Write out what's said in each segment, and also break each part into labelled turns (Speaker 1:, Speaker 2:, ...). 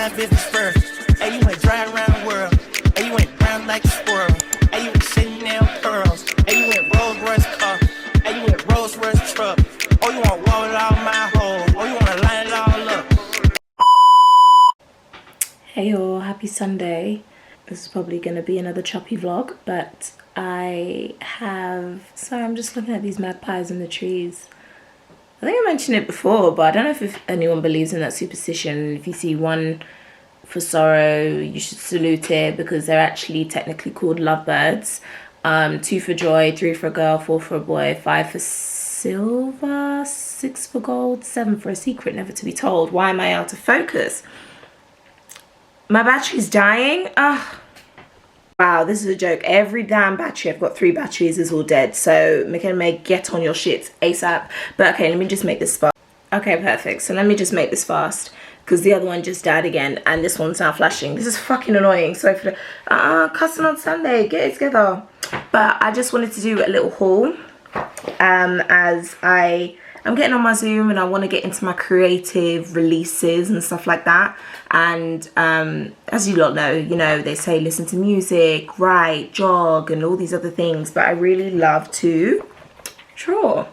Speaker 1: my business first. Hey, you went dry around the world. Hey, you went brown like a squirrel. Hey, you went Chanel pearls. Hey, you went Rolls Royce car. Hey, you went Rolls Royce truck. Oh, you want wall it all my hole. Oh, you want to line it all up.
Speaker 2: Hey all, happy Sunday. This is probably going to be another choppy vlog, but I'm just looking at these magpies in the trees. I think I mentioned it before, but I don't know if anyone believes in that superstition. If you see one for sorrow, you should salute it, because they're actually technically called lovebirds. 2 for joy, 3 for a girl, 4 for a boy, 5 for silver, 6 for gold, 7 for a secret never to be told. Why am I out of focus? My battery's dying. Ugh. Wow, this is a joke. Every damn battery, I've got 3 batteries, is all dead. So Michaella-May, get on your shit ASAP. But okay, let me just make this fast. Okay, perfect. So let me just make this fast, because the other one just died again and this one's now flashing. This is fucking annoying. So for the cussing on Sunday, get it together. But I just wanted to do a little haul as I'm getting on my Zoom and I want to get into my creative releases and stuff like that. And as you lot know, you know, they say listen to music, write, jog and all these other things, but I really love to draw.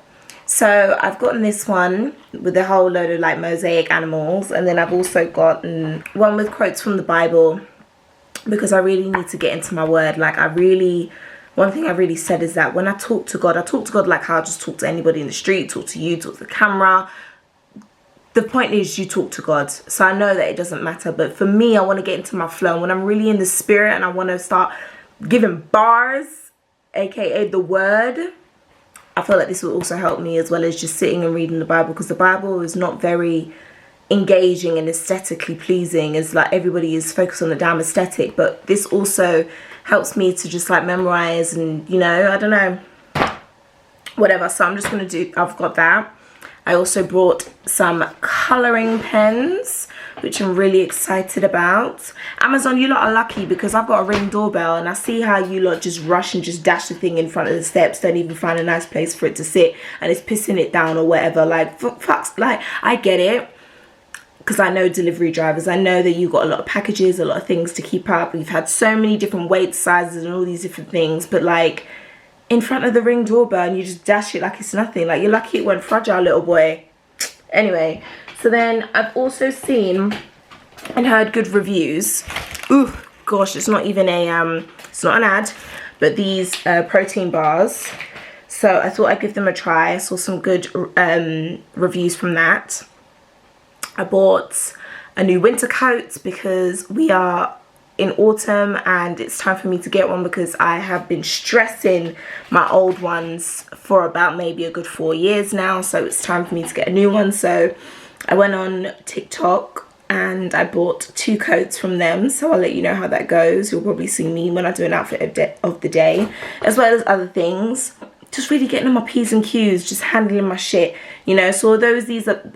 Speaker 2: So I've gotten this one with a whole load of like mosaic animals, and then I've also gotten one with quotes from the Bible, because I really need to get into my word. Like one thing I really said is that when I talk to God like how I just talk to anybody in the street, talk to you, talk to the camera. The point is you talk to God. So I know that it doesn't matter, but for me, I want to get into my flow. When I'm really in the spirit and I want to start giving bars, aka the word, I feel like this will also help me, as well as just sitting and reading the Bible, because the Bible is not very engaging and aesthetically pleasing. It's like everybody is focused on the damn aesthetic, but this also helps me to just like memorize and, you know, I don't know, whatever. So I'm just gonna do, I've got that. I also brought some coloring pens, which I'm really excited about. Amazon, you lot are lucky, because I've got a Ring doorbell and I see how you lot just rush and just dash the thing in front of the steps, don't even find a nice place for it to sit, and it's pissing it down or whatever. Like, fucks, like, I get it, because I know delivery drivers. I know that you got a lot of packages, a lot of things to keep up. We've had so many different weight sizes and all these different things, but like in front of the Ring doorbell and you just dash it like it's nothing. Like, you're lucky it went fragile, little boy. Anyway, so then I've also seen and heard good reviews. Ooh, gosh, it's not even a it's not an ad, but these protein bars. So I thought I'd give them a try. I saw some good reviews from that. I bought a new winter coat because we are in autumn and it's time for me to get one, because I have been stressing my old ones for about maybe a good 4 years now. So it's time for me to get a new one. So I went on TikTok and I bought 2 coats from them. So I'll let you know how that goes. You'll probably see me when I do an outfit of the day, as well as other things. Just really getting on my P's and Q's, just handling my shit, you know. So although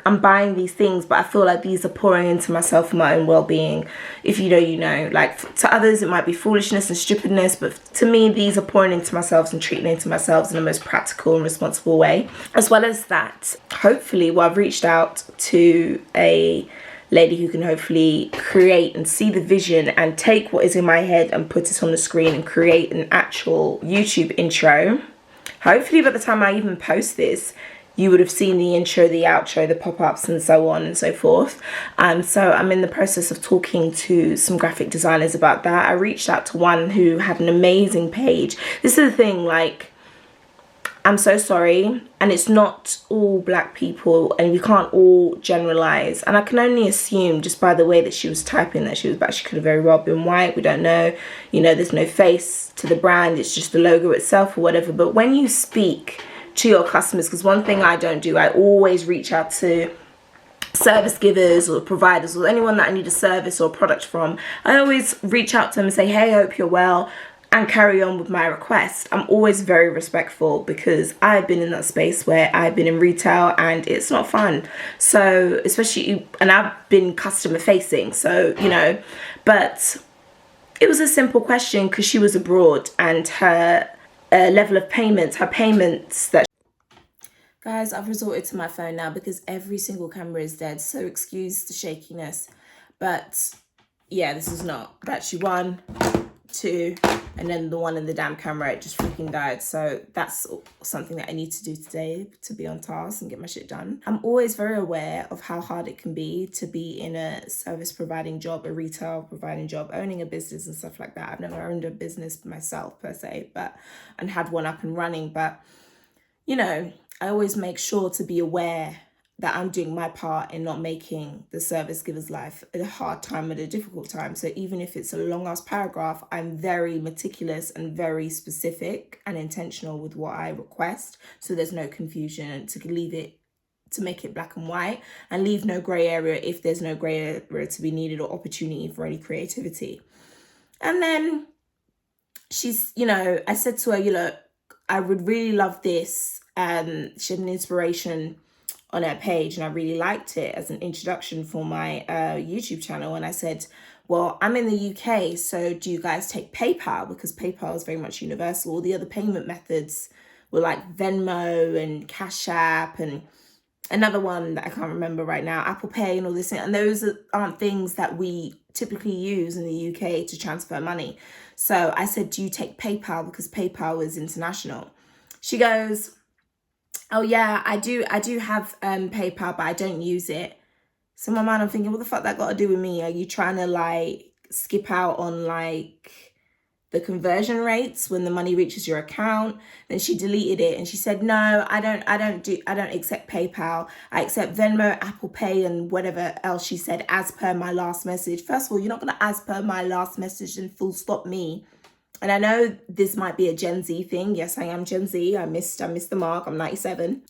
Speaker 2: I'm buying these things, but I feel like these are pouring into myself and my own well-being. If you know, you know. Like, to others it might be foolishness and stupidness, but to me these are pouring into myself and treating into myself in the most practical and responsible way. As well as that, hopefully, well, I've reached out to a lady who can hopefully create and see the vision and take what is in my head and put it on the screen and create an actual YouTube intro. Hopefully by the time I even post this, you would have seen the intro, the outro, the pop-ups and so on and so forth. So I'm in the process of talking to some graphic designers about that. I reached out to one who had an amazing page. This is the thing, like, I'm so sorry, and it's not all black people and we can't all generalize, and I can only assume just by the way that she was typing that she was black. She could have very well been white, we don't know, you know. There's no face to the brand, it's just the logo itself or whatever. But when you speak to your customers, because one thing I don't do, I always reach out to service givers or providers or anyone that I need a service or a product from. I always reach out to them and say, hey, I hope you're well, and carry on with my request. I'm always very respectful, because I've been in that space where I've been in retail and it's not fun. So especially, and I've been customer facing, so, you know. But it was a simple question because she was abroad, and her level of payments, her payments that... Guys, I've resorted to my phone now because every single camera is dead, so excuse the shakiness. But yeah, this is not battery 1, 2, and then the one in the damn camera, it just freaking died. So that's something that I need to do today to be on task and get my shit done. I'm always very aware of how hard it can be to be in a service providing job, a retail providing job, owning a business and stuff like that. I've never owned a business myself per se, and had one up and running, but you know, I always make sure to be aware that I'm doing my part in not making the service giver's life a hard time and a difficult time. So even if it's a long ass paragraph, I'm very meticulous and very specific and intentional with what I request. So there's no confusion, and to make it black and white, and leave no gray area if there's no gray area to be needed or opportunity for any creativity. And then she's, I said to her, I would really love this. She had an inspiration on her page and I really liked it as an introduction for my YouTube channel. And I said, well, I'm in the UK, so do you guys take PayPal? Because PayPal is very much universal. All the other payment methods were like Venmo and Cash App and another one that I can't remember right now, Apple Pay and all this. And those aren't things that we typically use in the UK to transfer money. So I said, do you take PayPal? Because PayPal is international. She goes, oh yeah, I do have PayPal, but I don't use it. So in my mind, I'm thinking, what the fuck that got to do with me? Are you trying to like skip out on like the conversion rates when the money reaches your account? Then she deleted it and she said, no, I don't accept PayPal. I accept Venmo, Apple Pay, and whatever else she said, as per my last message. First of all, you're not going to as per my last message and full stop me. And I know this might be a Gen Z thing. Yes, I am Gen Z. I missed the mark. I'm 97.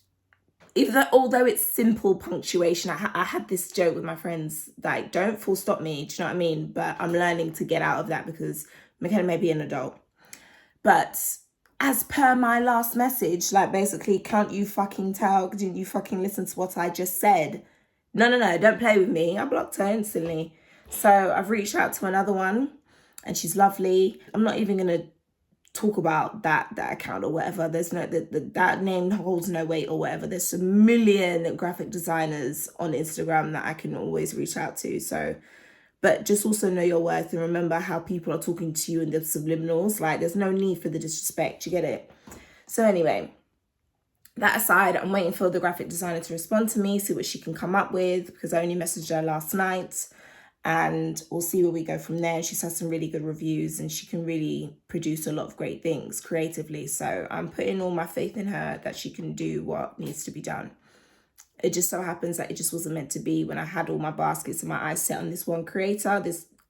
Speaker 2: Although it's simple punctuation, I had this joke with my friends, like, don't full stop me. Do you know what I mean? But I'm learning to get out of that because Michaella may be an adult. But as per my last message, like basically, can't you fucking tell? Didn't you fucking listen to what I just said? No, don't play with me. I blocked her instantly. So I've reached out to another one and she's lovely. I'm not even going to talk about that account or whatever. There's no, that name holds no weight or whatever. There's a million graphic designers on Instagram that I can always reach out to. So, but just also know your worth and remember how people are talking to you in the subliminals. Like there's no need for the disrespect. You get it? So anyway, that aside, I'm waiting for the graphic designer to respond to me, see what she can come up with, because I only messaged her last night. And we'll see where we go from there. She's had some really good reviews and she can really produce a lot of great things creatively. So I'm putting all my faith in her that she can do what needs to be done. It just so happens that it just wasn't meant to be when I had all my baskets and my eyes set on this one creator.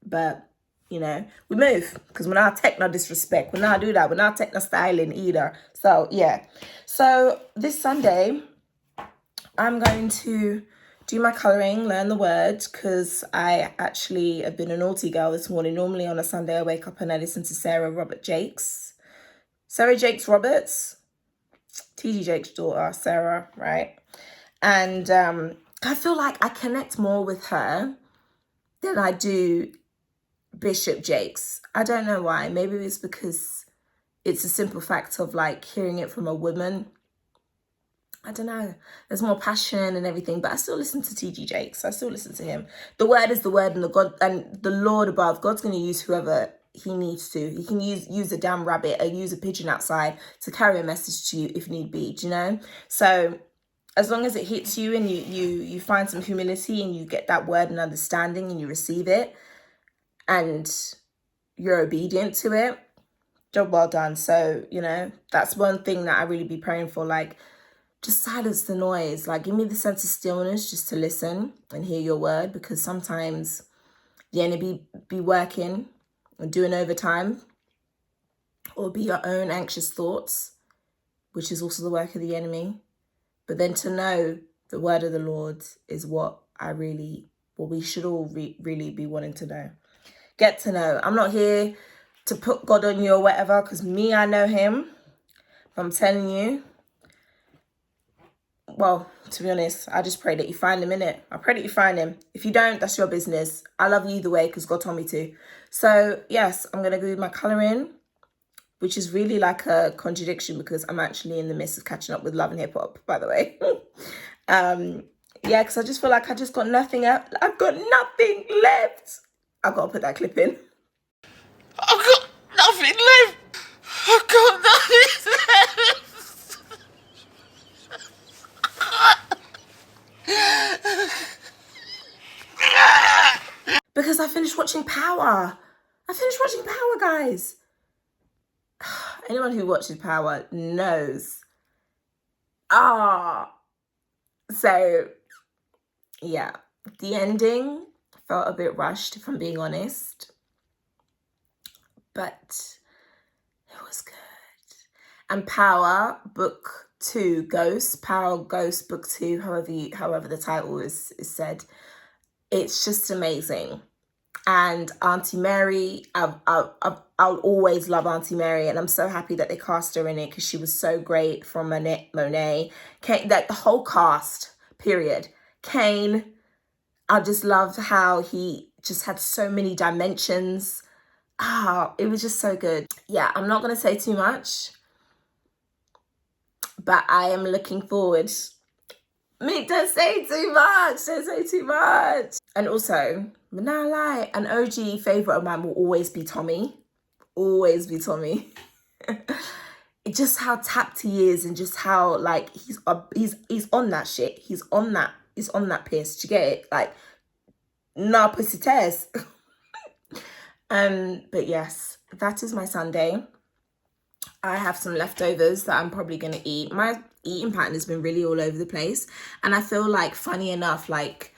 Speaker 2: But we move, because we're not take no disrespect. We're not do that. We're not take no styling either. So yeah. So this Sunday, I'm going to do my colouring, learn the words, because I actually have been a naughty girl this morning. Normally on a Sunday, I wake up and I listen to Sarah Jakes Roberts, T.D. Jakes' daughter, Sarah, right? And I feel like I connect more with her than I do Bishop Jakes. I don't know why. Maybe it's because it's a simple fact of like hearing it from a woman. I don't know. There's more passion and everything, but I still listen to T.D. Jakes. I still listen to him. The word is the word, and the Lord above. God's going to use whoever he needs to. He can use a damn rabbit or use a pigeon outside to carry a message to you if need be. Do you know? So as long as it hits you and you find some humility and you get that word and understanding and you receive it and you're obedient to it, job well done. So that's one thing that I really be praying for. Like, just silence the noise. Like, give me the sense of stillness just to listen and hear your word, because sometimes the enemy be working and doing overtime, or be your own anxious thoughts, which is also the work of the enemy. But then to know the word of the Lord is what we should all really be wanting to know. Get to know. I'm not here to put God on you or whatever, because I know him. But I'm telling you, well, to be honest, I just pray that you find him, innit? I pray that you find him. If you don't, that's your business. I love you either way because God told me to. So, yes, I'm going to do my colouring, which is really like a contradiction because I'm actually in the midst of catching up with Love and Hip Hop, by the way. Because I just feel like I just got nothing up. I've got nothing left. I've got to put that clip in.
Speaker 1: I've got nothing left. I've got nothing left.
Speaker 2: Because I finished watching Power. Guys. Anyone who watches Power knows. So, yeah. The ending felt a bit rushed, if I'm being honest. But it was good. And Power Book 2 Ghost, Power Ghost Book 2, however the title is said. It's just amazing. And Auntie Mary, I'll always love Auntie Mary, and I'm so happy that they cast her in it because she was so great from Monet, Kane, like the whole cast, period. Kane, I just loved how he just had so many dimensions. It was just so good. Yeah, I'm not going to say too much, but I am looking forward. Don't say too much. And also, but now lie, an OG favourite of mine will always be Tommy. Just how tapped he is, and just how like he's on that shit. He's on that piss. Do you get it? Like, nah, pussy test. But yes, that is my Sunday. I have some leftovers that I'm probably going to eat. My eating pattern has been really all over the place. And I feel like, funny enough, like,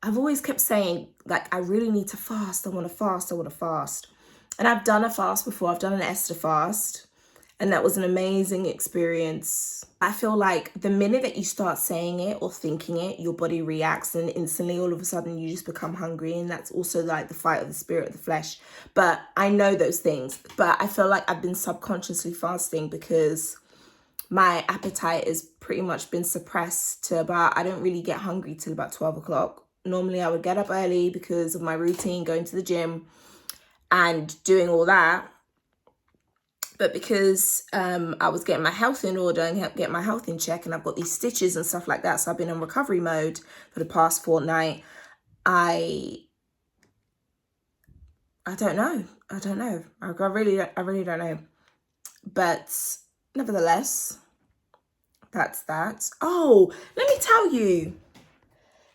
Speaker 2: I've always kept saying, like, I really need to fast. I want to fast. And I've done a fast before. I've done an Esther fast. And that was an amazing experience. I feel like the minute that you start saying it or thinking it, your body reacts, and instantly all of a sudden you just become hungry. And that's also like the fight of the spirit of the flesh. But I know those things. But I feel like I've been subconsciously fasting because my appetite has pretty much been suppressed to about, I don't really get hungry till about 12 o'clock. Normally I would get up early because of my routine, going to the gym and doing all that. But because I was getting my health in order and getting my health in check, and I've got these stitches and stuff like that, so I've been in recovery mode for the past fortnight. I don't know. I really don't know. But nevertheless, that's that. Oh, let me tell you.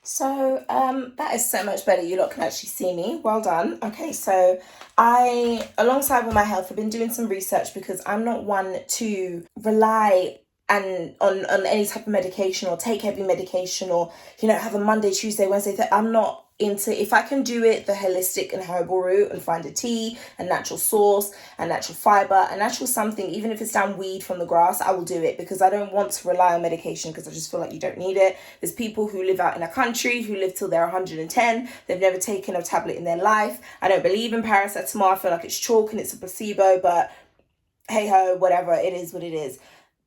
Speaker 2: So that is so much better. You lot can actually see me. Well done. Okay, so I, alongside with my health, I've been doing some research because I'm not one to rely on any type of medication or take heavy medication or, have a Monday, Tuesday, Wednesday. I'm not into, if I can do it the holistic and herbal route and find a tea, a natural source, a natural fiber, a natural something, even if it's down weed from the grass, I will do it because I don't want to rely on medication because I just feel like you don't need it. There's people who live out in a country who live till they're 110. They've never taken a tablet in their life. I don't believe in paracetamol. I feel like it's chalk and it's a placebo, but hey ho, whatever, it is what it is.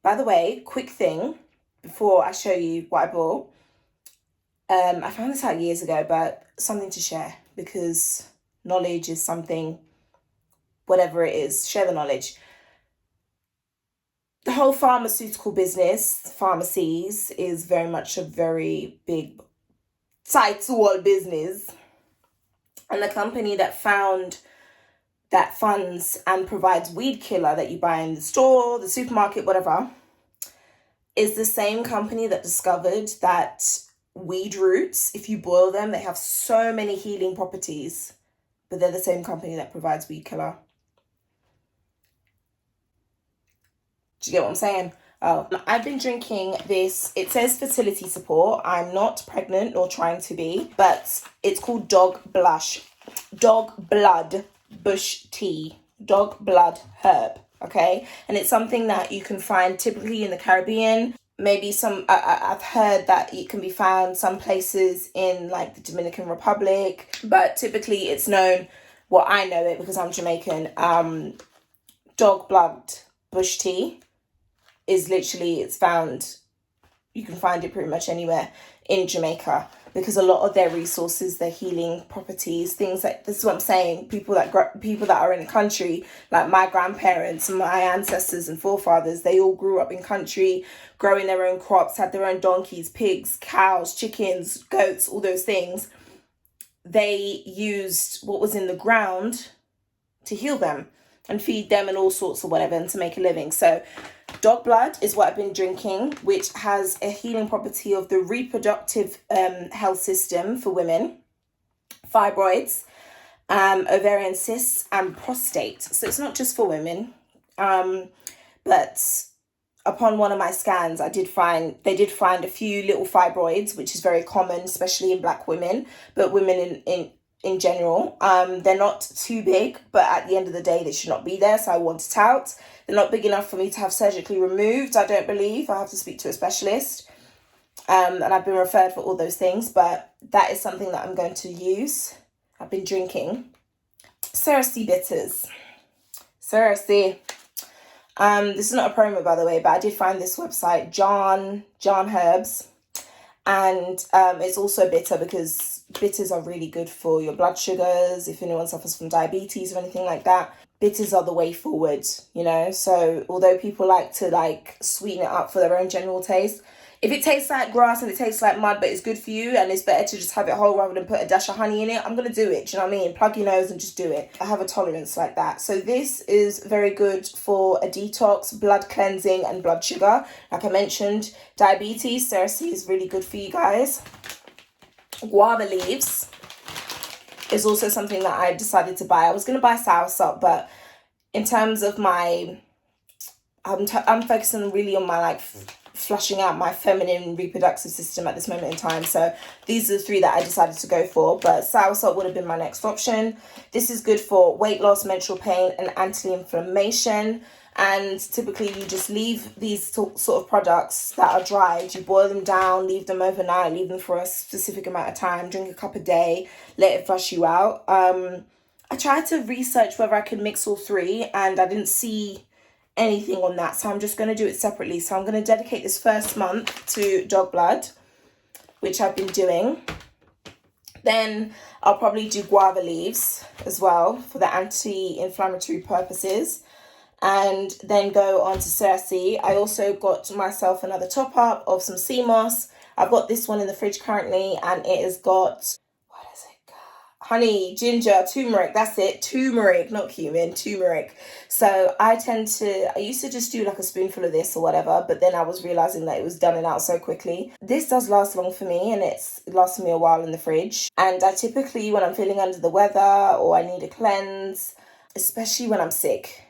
Speaker 2: By the way, quick thing before I show you what I bought. I found this out years ago, but something to share because knowledge is something, whatever it is, share the knowledge. The whole pharmaceutical business, pharmacies, is very much a very big tight-wall business. And the company that funds and provides weed killer that you buy in the store, the supermarket, whatever, is the same company that discovered that weed roots, if you boil them, they have so many healing properties, but they're the same company that provides weed killer. Do you get what I'm saying? I've been drinking this. It says fertility support. I'm not pregnant nor trying to be, but it's called dog blood bush tea, dog blood herb. Okay, and it's something that you can find typically in the Caribbean. Maybe I've heard that it can be found some places in like the Dominican Republic, but typically it's known, well, I know it because I'm Jamaican, dog blood bush tea is literally, you can find it pretty much anywhere in Jamaica because a lot of their resources, their healing properties, things like, this is what I'm saying, people that are in the country, like my grandparents, my ancestors and forefathers, they all grew up in country, growing their own crops, had their own donkeys, pigs, cows, chickens, goats, all those things. they used what was in the ground to heal them and feed them and all sorts of whatever and to make a living. So dog blood is what I've been drinking, which has a healing property of the reproductive health system for women, fibroids, ovarian cysts, and prostate. So it's not just for women. But upon one of my scans, they did find a few little fibroids, which is very common, especially in Black women, but women in general. They're not too big, but at the end of the day, they should not be there. So I want it out. They're not big enough for me to have surgically removed, I don't believe. I have to speak to a specialist. And I've been referred for all those things, but that is something that I'm going to use. I've been drinking Cersei bitters. Cersei. This is not a promo, by the way, but I did find this website, John Herbs, and it's also bitter because bitters are really good for your blood sugars. If anyone suffers from diabetes or anything like that, bitters are the way forward, you know. So although people like to sweeten it up for their own general taste, if it tastes like grass and it tastes like mud, but it's good for you and it's better to just have it whole rather than put a dash of honey in it, I'm going to do it. Do you know what I mean? Plug your nose and just do it. I have a tolerance like that. So this is very good for a detox, blood cleansing, and blood sugar. Like I mentioned, diabetes, Cersei is really good for you guys. Guava leaves is also something that I decided to buy. I was going to buy soursop, but in terms of I'm focusing really on my flushing out my feminine reproductive system at this moment in time. So these are the 3 that I decided to go for, but soursop would have been my next option. This is good for weight loss, menstrual pain, and anti-inflammation. And typically you just leave these sort of products that are dried, you boil them down, leave them overnight, leave them for a specific amount of time, drink a cup a day, let it flush you out. I tried to research whether I could mix all 3 and I didn't see anything on that, so I'm just going to do it separately. So I'm going to dedicate this first month to dog blood, which I've been doing. Then I'll probably do guava leaves as well for the anti-inflammatory purposes, and then go on to Cersei. I also got myself another top up of some sea moss. I've got this one in the fridge currently, and it has got, honey, ginger, turmeric, that's it, turmeric, not cumin, turmeric. So I used to just do a spoonful of this or whatever, but then I was realizing that it was done and out so quickly. This does last long for me, and it's lasted me a while in the fridge. And I typically, when I'm feeling under the weather or I need a cleanse, especially when I'm sick,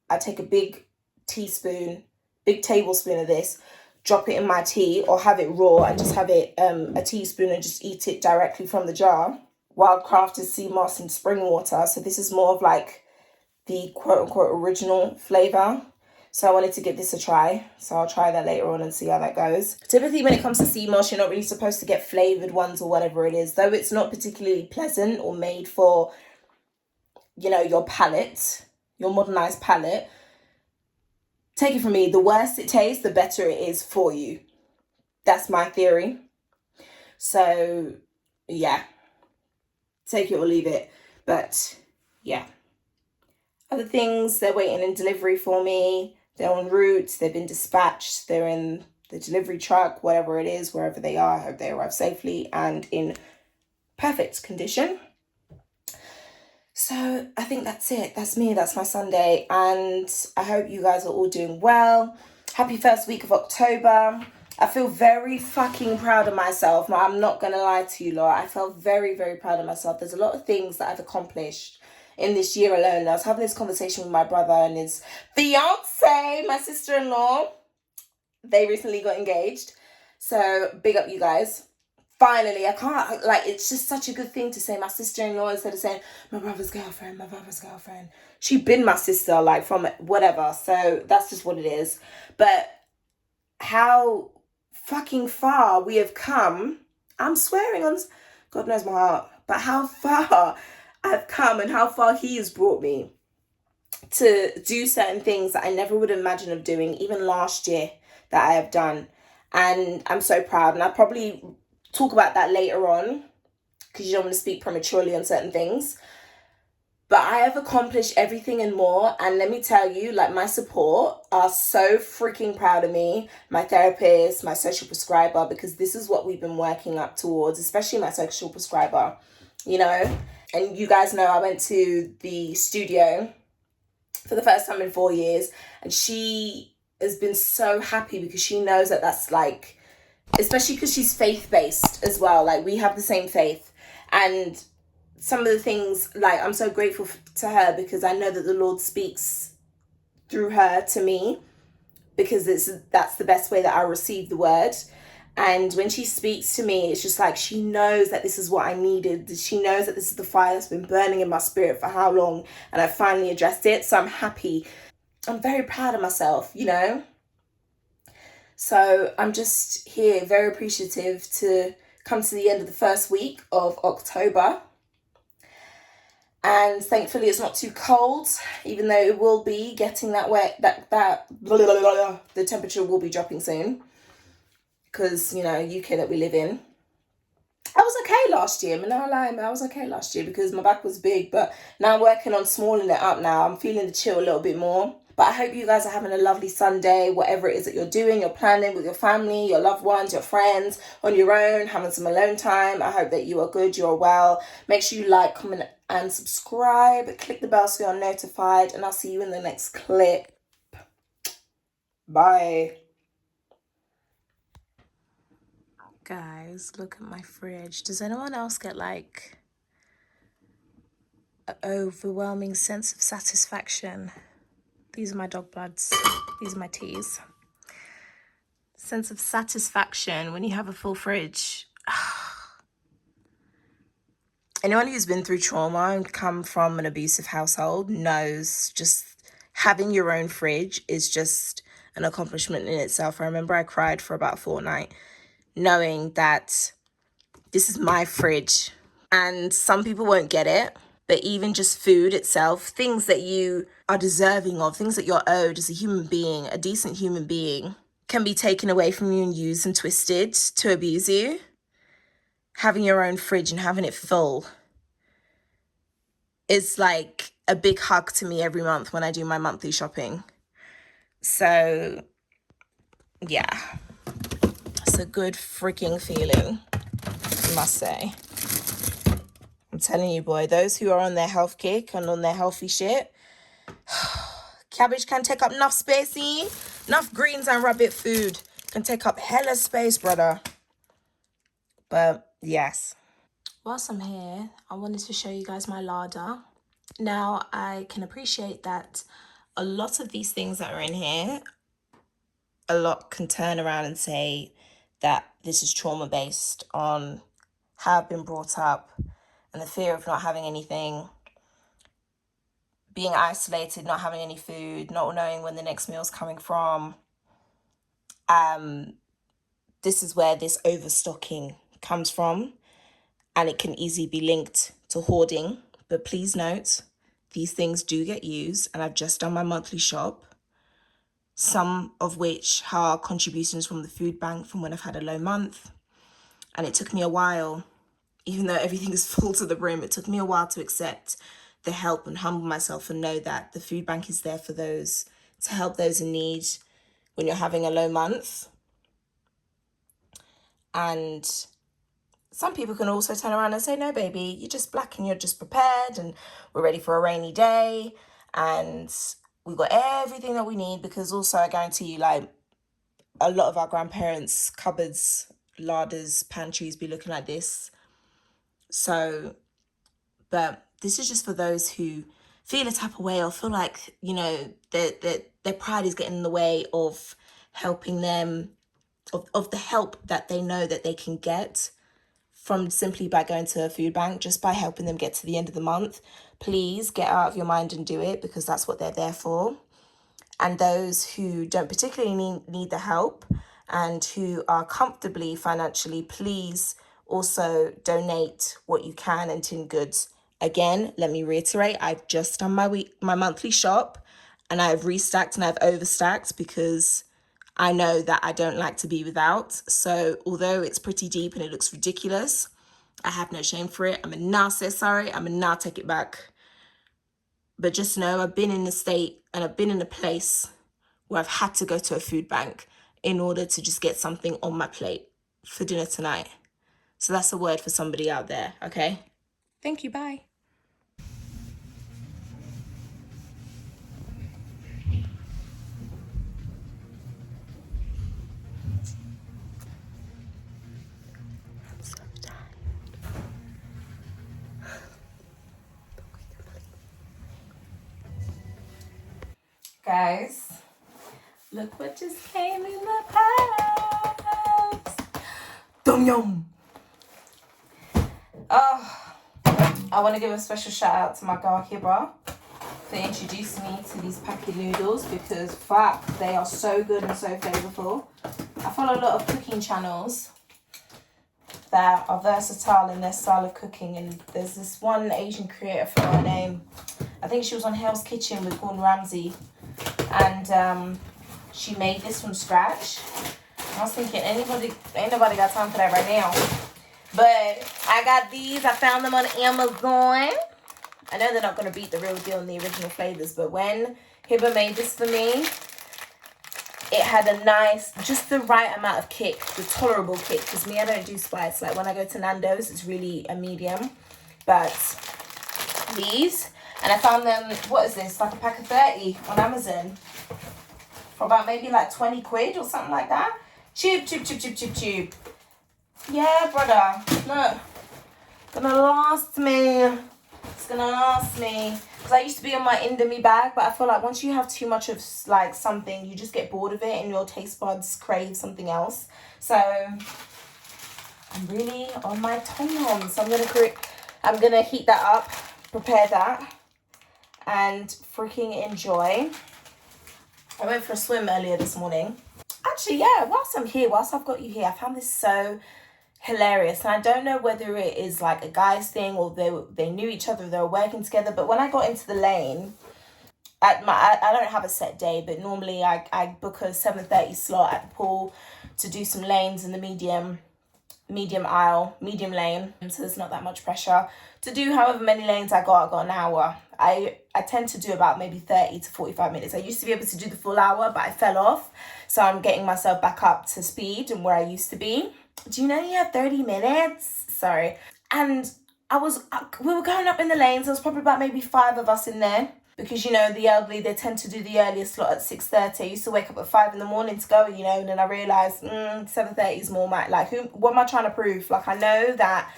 Speaker 2: I take a big tablespoon of this, drop it in my tea, or have it raw and just have it a teaspoon and just eat it directly from the jar. Wildcrafted sea moss and spring water. So this is more of the quote-unquote original flavor. So I wanted to give this a try. So I'll try that later on and see how that goes. Typically when it comes to sea moss, you're not really supposed to get flavored ones or whatever it is. Though it's not particularly pleasant or made for, your palate, your modernized palate. Take it from me, the worse it tastes, the better it is for you. That's my theory. So, yeah. Take it or leave it. But, yeah. Other things, they're waiting in delivery for me. They're en route. They've been dispatched. They're in the delivery truck, whatever it is, wherever they are. I hope they arrive safely and in perfect condition. So I think that's it. That's me. That's my Sunday. And I hope you guys are all doing well. Happy first week of October. I feel very fucking proud of myself. I'm not going to lie to you, Laura. I felt very, very proud of myself. There's a lot of things that I've accomplished in this year alone. I was having this conversation with my brother and his fiance, my sister-in-law. They recently got engaged. So big up you guys. Finally, I can't, it's just such a good thing to say my sister-in-law instead of saying my brother's girlfriend. She'd been my sister, from whatever. So that's just what it is. But how fucking far we have come, I'm swearing on God knows my heart, but how far I've come and how far he has brought me to do certain things that I never would imagine of doing, even last year, that I have done. And I'm so proud. And I'll probably talk about that later on because you don't want to speak prematurely on certain things. But I have accomplished everything and more. And let me tell you, my support are so freaking proud of me. My therapist, my social prescriber, because this is what we've been working up towards, especially my social prescriber. you know. And you guys know I went to the studio for the first time in 4 years, and she has been so happy because she knows that that's like, especially because she's faith-based as well, like we have the same faith, and some of the things, like, I'm so grateful to her because I know that the Lord speaks through her to me, because that's the best way that I receive the word. And when she speaks to me, it's just like she knows that this is what I needed. She knows that this is the fire that's been burning in my spirit for how long, and I finally addressed it. So I'm happy. I'm very proud of myself, you know. So I'm just here, very appreciative to come to the end of the first week of October. And thankfully it's not too cold, even though it will be getting that wet, the temperature will be dropping soon. Because, you know, UK that we live in. I was okay last year. I'm not lying, I was okay last year because my back was big. But now I'm working on smalling it up now. I'm feeling the chill a little bit more. But I hope you guys are having a lovely Sunday, whatever it is that you're doing, you're planning with your family, your loved ones, your friends, on your own, having some alone time. I hope that you are good, you're well. Make sure you like, comment, and subscribe. Click the bell so you're notified. And I'll see you in the next clip. Bye. Guys, look at my fridge. Does anyone else get like an overwhelming sense of satisfaction? These are my dog bloods. These are my teas. Sense of satisfaction when you have a full fridge. Anyone who's been through trauma and come from an abusive household knows just having your own fridge is just an accomplishment in itself. I remember I cried for about a fortnight knowing that this is my fridge. And some people won't get it. But even just food itself, things that you are deserving of, things that you're owed as a human being, a decent human being, can be taken away from you and used and twisted to abuse you. Having your own fridge and having it full is like a big hug to me every month when I do my monthly shopping. So, yeah, it's a good freaking feeling, I must say. I'm telling you, boy, those who are on their health kick and on their healthy shit, cabbage can take up enough space, enough greens and rabbit food can take up hella space, brother. But yes. Whilst I'm here, I wanted to show you guys my larder. Now, I can appreciate that a lot of these things that are in here, a lot can turn around and say that this is trauma-based on how I've been brought up and the fear of not having anything, being isolated, not having any food, not knowing when the next meal's coming from. This is where this overstocking comes from, and it can easily be linked to hoarding. But please note, these things do get used, and I've just done my monthly shop, some of which are contributions from the food bank from when I've had a low month. And it took me a while, even though everything is full to the brim, it took me a while to accept the help and humble myself and know that the food bank is there for those, to help those in need when you're having a low month. And some people can also turn around and say, no, baby, you're just black and you're just prepared and we're ready for a rainy day and we've got everything that we need. Because also I guarantee you, like, a lot of our grandparents' cupboards, larders, pantries be looking like this. So, but this is just for those who feel a type of way or feel like, you know, their pride is getting in the way of helping them, of the help that they know that they can get from simply by going to a food bank, just by helping them get to the end of the month. Please get out of your mind and do it, because that's what they're there for. And those who don't particularly need the help and who are comfortably financially, please also donate what you can in tin goods. Again, let me reiterate, I've just done my monthly shop, and I've restacked and I've overstacked because I know that I don't like to be without. So although it's pretty deep and it looks ridiculous, I have no shame for it. I'm a nah say sorry. I'm a nah take it back. But just know I've been in a state and I've been in a place where I've had to go to a food bank in order to just get something on my plate for dinner tonight. So that's a word for somebody out there, okay? Thank you, bye. I'm so tired. Guys, look what just came in the post. Dum yum. Oh, I want to give a special shout out to my girl Kibra for introducing me to these packet noodles, because fuck, they are so good and so flavorful. I follow a lot of cooking channels that are versatile in their style of cooking, and there's this one Asian creator for her name. I think she was on Hell's Kitchen with Gordon Ramsay, and she made this from scratch. I was thinking, ain't nobody got time for that right now. But I got these. I found them on Amazon. I know they're not going to beat the real deal in the original flavors, but when Hiba made this for me, it had a nice, just the right amount of kick, the tolerable kick. Because me, I don't do spice. Like when I go to Nando's, it's really a medium. But these, and I found them, what is this? Like a pack of 30 on Amazon for about maybe like 20 quid or something like that. Tube. Yeah, brother. Look. Gonna last me. It's gonna last me. Because I used to be on my Indomie bag, but I feel like once you have too much of like something, you just get bored of it and your taste buds crave something else. So I'm really on my tom-yum. So I'm gonna heat that up, prepare that, and freaking enjoy. I went for a swim earlier this morning. Actually, yeah, whilst I've got you here, I found this so hilarious, and I don't know whether it is like a guy's thing or they knew each other, they were working together. But when I got into the lane, I don't have a set day, but normally I book a 7:30 slot at the pool to do some lanes in the medium lane, so there's not that much pressure to do however many lanes I got an hour. I tend to do about maybe 30 to 45 minutes. I used to be able to do the full hour, but I fell off, so I'm getting myself back up to speed and where I used to be. Do you know you have 30 minutes? Sorry. And we were going up in the lanes. There was probably about maybe 5 of us in there, because, you know, the elderly, they tend to do the earliest slot at 6:30. I used to wake up at 5 in the morning to go, you know, and then I realised 7:30 is more what am I trying to prove? Like, I know that,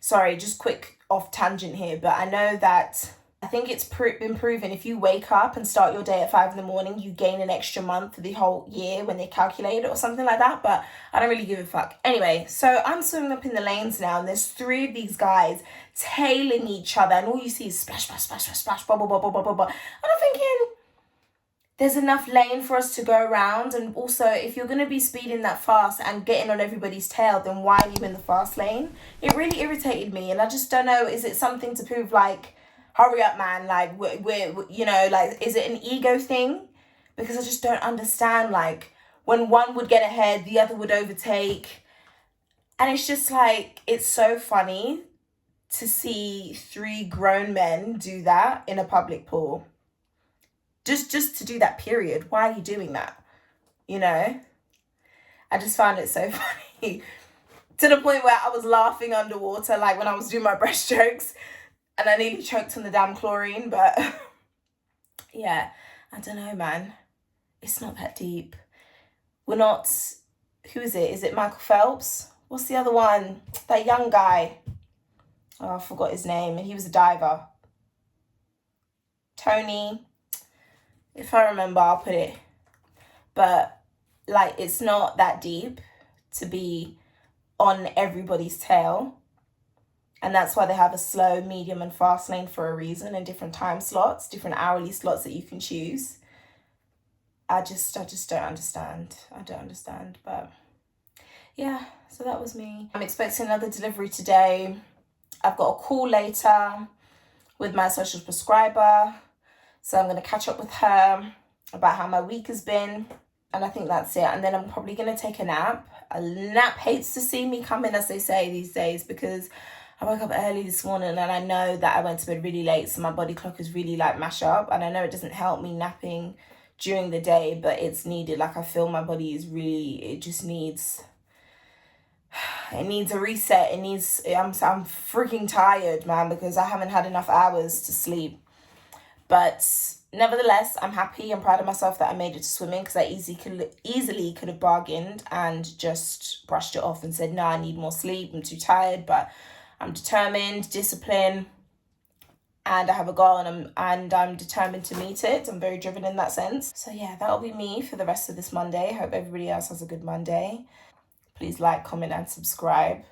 Speaker 2: sorry, just quick off tangent here, but I know that I think it's been proven if you wake up and start your day at 5 in the morning, you gain an extra month for the whole year when they calculate it or something like that. But I don't really give a fuck. Anyway, so I'm swimming up in the lanes now, and there's 3 of these guys tailing each other, and all you see is splash, splash, splash, splash, splash, blah, blah, blah, blah, blah, blah. And I'm thinking, there's enough lane for us to go around. And also, if you're going to be speeding that fast and getting on everybody's tail, then why are you in the fast lane? It really irritated me, and I just don't know, is it something to prove, like, hurry up, man, like, we're you know, like, is it an ego thing? Because I just don't understand, like, when one would get ahead, the other would overtake. And it's just like, it's so funny to see 3 grown men do that in a public pool. Just to do that, period. Why are you doing that? You know? I just found it so funny. To the point where I was laughing underwater, like when I was doing my breaststrokes. And I nearly choked on the damn chlorine, but yeah, I don't know, man. It's not that deep. We're not, who is it? Is it Michael Phelps? What's the other one? That young guy. Oh, I forgot his name. He was a diver. Tony. If I remember, I'll put it. But, like, it's not that deep to be on everybody's tail. And that's why they have a slow, medium, and fast lane for a reason, and different time slots, different hourly slots that you can choose. I just don't understand. I don't understand. But yeah, so that was me. I'm expecting another delivery today. I've got a call later with my social prescriber. So I'm going to catch up with her about how my week has been. And I think that's it. And then I'm probably going to take a nap. A nap hates to see me coming, as they say these days, because I woke up early this morning and I know that I went to bed really late, so my body clock is really like mash up. And I know it doesn't help me napping during the day, but it's needed. Like, I feel my body is really, it just needs it needs a reset. I'm freaking tired, man, because I haven't had enough hours to sleep. But nevertheless, I'm happy. I'm proud of myself that I made it to swimming, because I easily could have bargained and just brushed it off and said, no, I need more sleep. I'm too tired. But I'm determined, disciplined, and I have a goal, and I'm determined to meet it. I'm very driven in that sense. So yeah, that'll be me for the rest of this Monday. Hope everybody else has a good Monday. Please like, comment, and subscribe.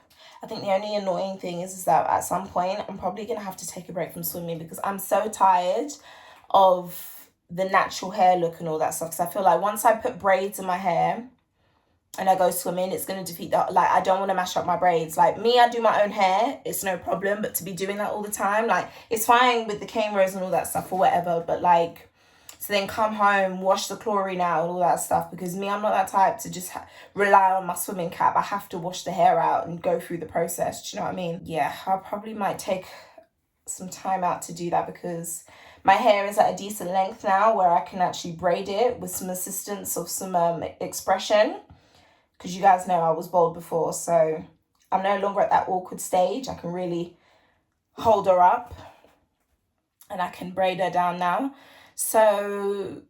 Speaker 2: I think the only annoying thing is that at some point I'm probably going to have to take a break from swimming, because I'm so tired of the natural hair look and all that stuff. Because I feel like once I put braids in my hair and I go swimming, it's going to defeat that. Like, I don't want to mash up my braids. Like, me, I do my own hair. It's no problem. But to be doing that all the time, like, it's fine with the cane rows and all that stuff or whatever. But, like, so then come home, wash the chlorine out and all that stuff. Because me, I'm not that type to just rely on my swimming cap. I have to wash the hair out and go through the process. Do you know what I mean? Yeah, I probably might take some time out to do that, because my hair is at a decent length now where I can actually braid it with some assistance of some expression. Because you guys know I was bald before, so I'm no longer at that awkward stage. I can really hold her up and I can braid her down now. So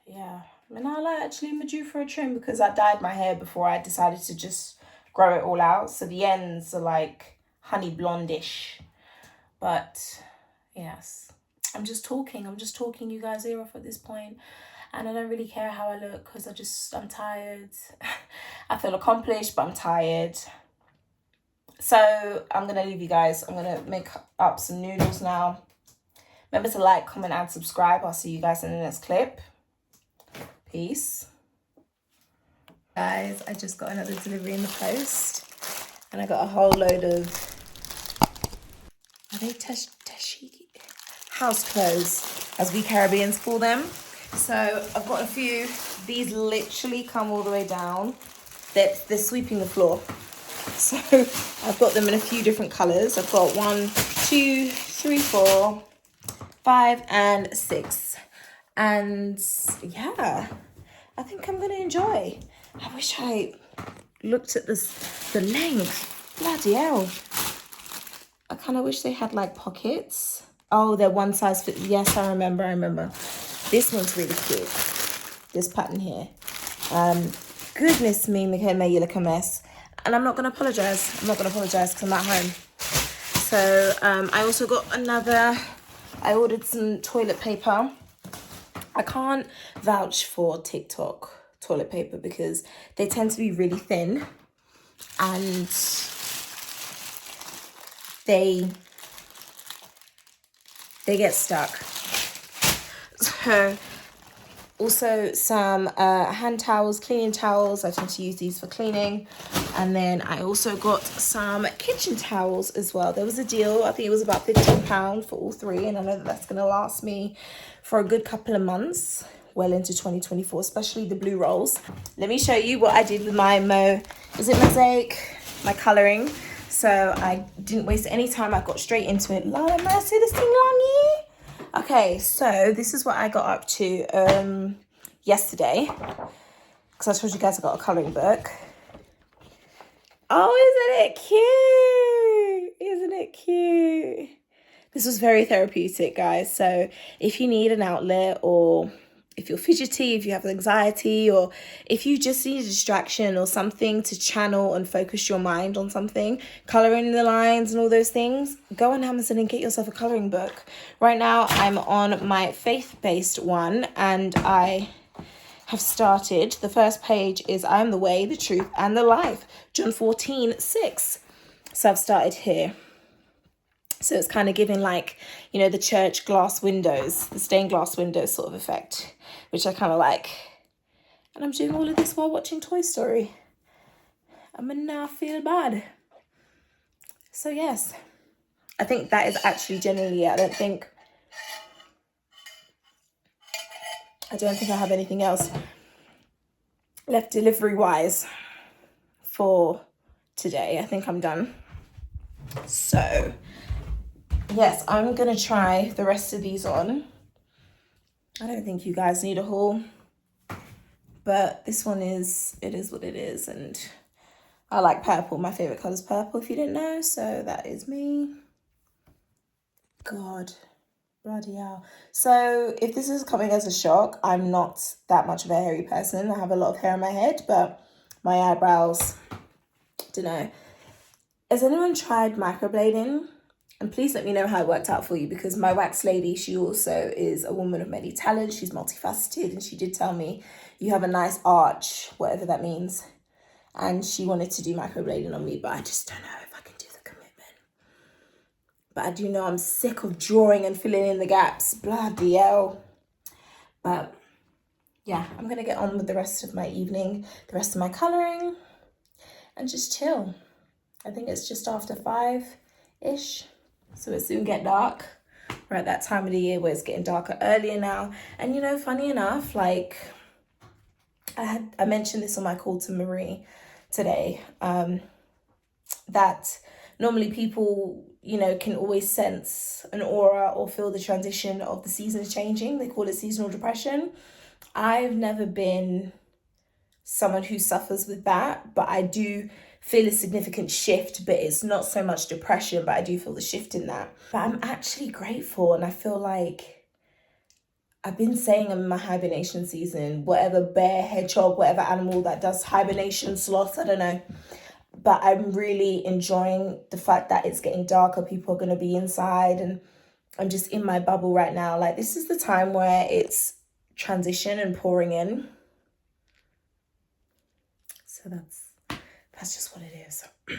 Speaker 2: yeah, I mean, I'm due for a trim, because I dyed my hair before I decided to just grow it all out. So the ends are like honey blondish. But yes, I'm just talking you guys' ear off at this point. And I don't really care how I look, because I'm tired. I feel accomplished, but I'm tired. So I'm going to leave you guys. I'm going to make up some noodles now. Remember to like, comment, and subscribe. I'll see you guys in the next clip. Peace. Guys, I just got another delivery in the post. And I got a whole load of... Are they tashiki? House clothes, as we Caribbeans call them. So I've got a few. These literally come all the way down. They're sweeping the floor. So I've got them in a few different colours. I've got 1, 2, 3, 4, 5, and 6. And yeah, I think I'm gonna enjoy. I wish I looked at the length. Bloody hell. I kind of wish they had like pockets. Oh, they're one size fit. Yes, I remember. This one's really cute. This pattern here. Goodness me, Michaella-May, you look a mess. And I'm not going to apologise. Because I'm at home. So I also got I ordered some toilet paper. I can't vouch for TikTok toilet paper, because they tend to be really thin. And they get stuck. So also some hand towels, cleaning towels. I tend to use these for cleaning. And then I also got some kitchen towels as well. There was a deal. I think it was about £15 for all three. And I know that's going to last me for a good couple of months, well into 2024, especially the blue rolls. Let me show you what I did with my mosaic, my colouring. So I didn't waste any time. I got straight into it. Lord have mercy, this thing longy. Okay, so this is what I got up to yesterday, because I told you guys I got a colouring book. Oh, isn't it cute? This was very therapeutic, guys. So if you need an outlet, or if you're fidgety, if you have anxiety, or if you just need a distraction or something to channel and focus your mind on something, colouring the lines and all those things, go on Amazon and get yourself a colouring book. Right now, I'm on my faith-based one, and I have started. The first page is I am the way, the truth, and the life. John 14:6. So I've started here. So it's kind of giving like, you know, the church glass windows, the stained glass windows sort of effect, which I kind of like. And I'm doing all of this while watching Toy Story. I'm gonna now feel bad. So yes, I think that is actually generally it. I don't think I have anything else left delivery wise for today. I think I'm done. So yes, I'm gonna try the rest of these on. I don't think you guys need a haul, but this one is what it is, and I like purple. My favorite color is purple, if you didn't know. So that is me. God, bloody hell. So if this is coming as a shock, I'm not that much of a hairy person. I have a lot of hair on my head, but my eyebrows, don't know. Has anyone tried microblading? And please let me know how it worked out for you, because my wax lady, she also is a woman of many talents. She's multifaceted, and she did tell me you have a nice arch, whatever that means. And she wanted to do microblading on me, but I just don't know if I can do the commitment. But I do know I'm sick of drawing and filling in the gaps. Bloody hell. But yeah, I'm going to get on with the rest of my evening, the rest of my colouring, and just chill. I think it's just after 5-ish. So it soon get dark. We're at that time of the year where it's getting darker earlier now. And you know, funny enough, like I mentioned this on my call to Marie today, that normally people, you know, can always sense an aura or feel the transition of the seasons changing. They call it seasonal depression. I've never been someone who suffers with that, but I do feel a significant shift, but it's not so much depression, but I do feel the shift in that. But I'm actually grateful, and I feel like I've been saying I'm in my hibernation season, whatever bear, hedgehog, whatever animal that does hibernation, sloth, I don't know. But I'm really enjoying the fact that it's getting darker. People are going to be inside, and I'm just in my bubble right now. Like, this is the time where it's transition and pouring in. So that's just what it is. I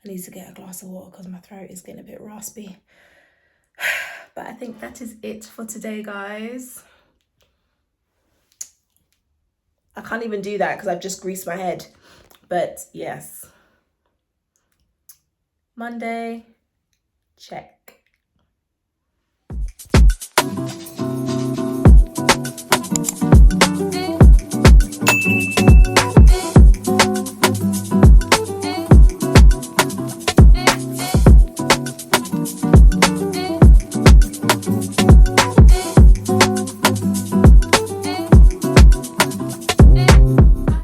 Speaker 2: need to get a glass of water because my throat is getting a bit raspy. But I think that is it for today, guys. I can't even do that because I've just greased my head. But yes. Monday, check.